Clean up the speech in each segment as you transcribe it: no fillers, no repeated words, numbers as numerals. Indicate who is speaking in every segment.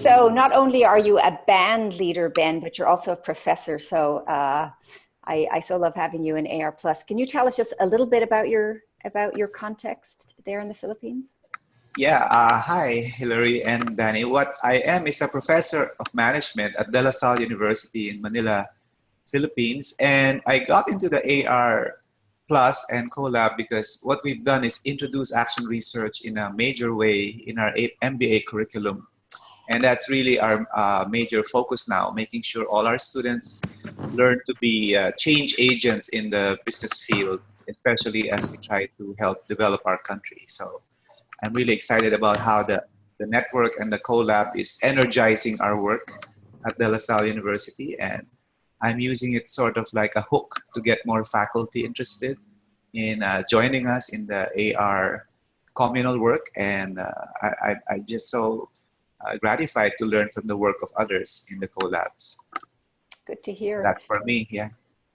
Speaker 1: So not only are you a band leader, Ben, but you're also a professor. So I so love having you in AR Plus. Can you tell us just a little bit about your context there in the Philippines?
Speaker 2: Yeah, hi, Hillary and Danny. What I am is a professor of management at De La Salle University in Manila, Philippines. And I got into the AR Plus and Collab because what we've done is introduce action research in a major way in our MBA curriculum. And that's really our major focus now, making sure all our students learn to be change agents in the business field, especially as we try to help develop our country. So I'm really excited about how the network and the collab is energizing our work at De La Salle University. And I'm using it sort of like a hook to get more faculty interested in joining us in the AR communal work. And I just so gratified to learn from the work of others in the collabs.
Speaker 1: Good to hear.
Speaker 2: So that's for me, yeah.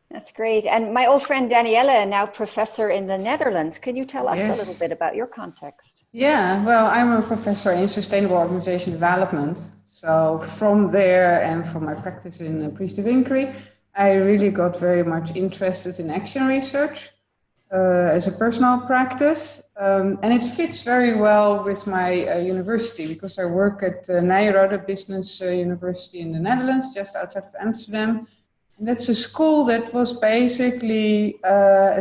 Speaker 1: That's great. And my old friend Daniela, now professor in the Netherlands. Can you tell us a little bit about your context?
Speaker 3: Yeah, well, I'm a professor in sustainable organization development. So from there and from my practice in appreciative inquiry, I really got very much interested in action research as a personal practice. And it fits very well with my university because I work at Nyenrode Business University in the Netherlands, just outside of Amsterdam. And that's a school that was basically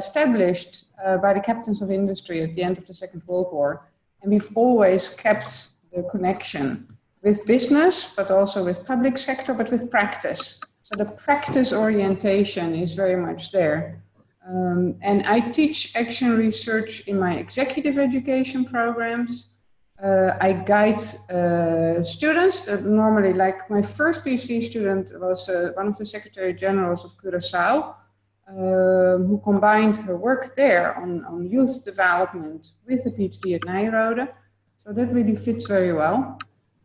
Speaker 3: established by the captains of industry at the end of the Second World War. And we've always kept the connection with business, but also with public sector, but with practice. So the practice orientation is very much there. And I teach action research in my executive education programs. I guide students that normally, like my first PhD student was one of the Secretary Generals of Curaçao, who combined her work there on youth development with the PhD at Nyenrode. So that really fits very well.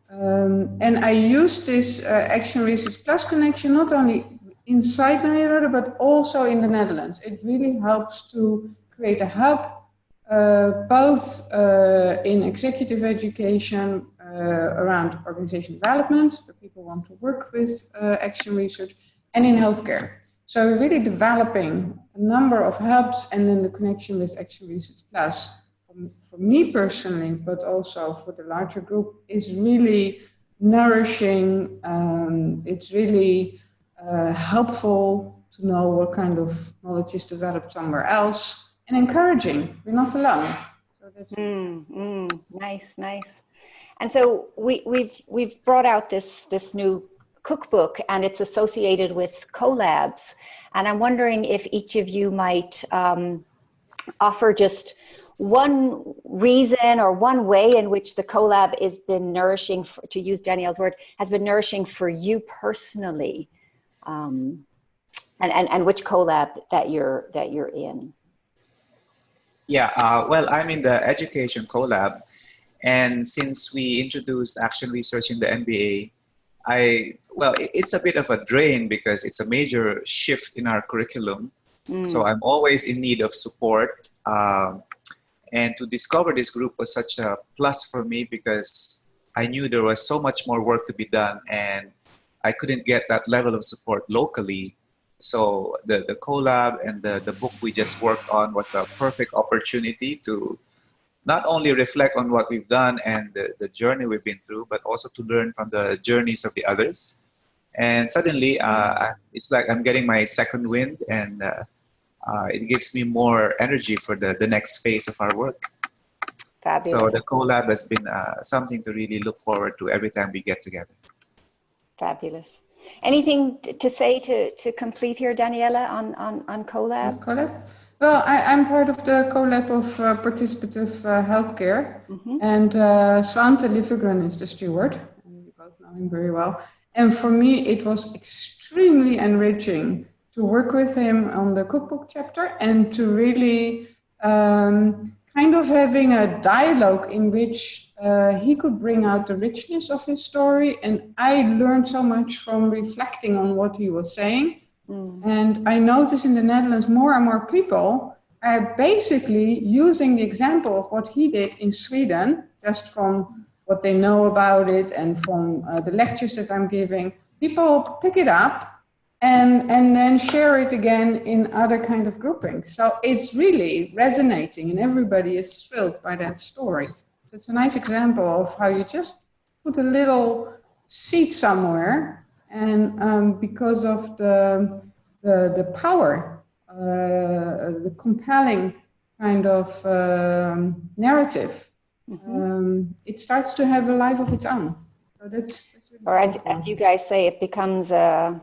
Speaker 3: And I use this Action Research Plus connection not only inside Nyenrode, but also in the Netherlands. It really helps to create a hub, both in executive education around organization development, where people want to work with action research, and in healthcare. So we're really developing a number of hubs and then the connection with Action Research Plus. For me personally, but also for the larger group, is really nourishing. It's really helpful to know what kind of knowledge is developed somewhere else, and encouraging. We're not alone. So that's
Speaker 1: nice. And so we've brought out this new cookbook, and it's associated with collabs. And I'm wondering if each of you might offer just one reason or one way in which the collab has been nourishing, to use Danielle's word, has been nourishing for you personally, and which collab that you're in.
Speaker 2: Yeah, well, I'm in the education collab, and since we introduced action research in the MBA, it's a bit of a drain because it's a major shift in our curriculum. So I'm always in need of support. And to discover this group was such a plus for me because I knew there was so much more work to be done and I couldn't get that level of support locally. So the collab and the book we just worked on was a perfect opportunity to not only reflect on what we've done and the journey we've been through, but also to learn from the journeys of the others. And suddenly, it's like I'm getting my second wind, and it gives me more energy for the next phase of our work.
Speaker 1: Fabulous.
Speaker 2: So the collab has been something to really look forward to every time we get together.
Speaker 1: Fabulous. Anything to say to complete here, Daniela, on collab?
Speaker 3: Collab? Well, I'm part of the collab of participative healthcare, and Svante Livegren is the steward, and we both know him very well. And for me, it was extremely enriching to work with him on the cookbook chapter and to really kind of having a dialogue in which he could bring out the richness of his story. And I learned so much from reflecting on what he was saying. And I notice in the Netherlands more and more people are basically using the example of what he did in Sweden, just from what they know about it, and from the lectures that I'm giving, people pick it up and then share it again in other kind of groupings. So it's really resonating and everybody is thrilled by that story. So it's a nice example of how you just put a little seed somewhere, and because of the power, the compelling kind of narrative, it starts to have a life of its own. So that's really
Speaker 1: Or as
Speaker 3: powerful.
Speaker 1: you guys say, it becomes an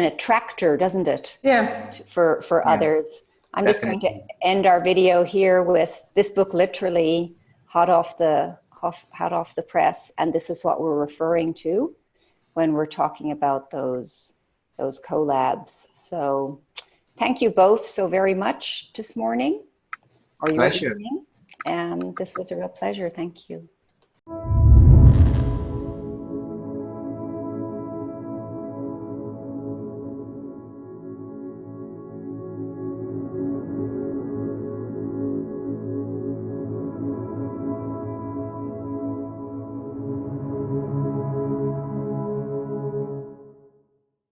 Speaker 1: attractor, doesn't it?
Speaker 3: Yeah.
Speaker 1: For others. I'm just going to end our video here with this book, literally hot off the press, and this is what we're referring to when we're talking about those collabs. So thank you both so very much this morning, or your
Speaker 2: Pleasure.
Speaker 1: evening, and this was a real pleasure. Thank you.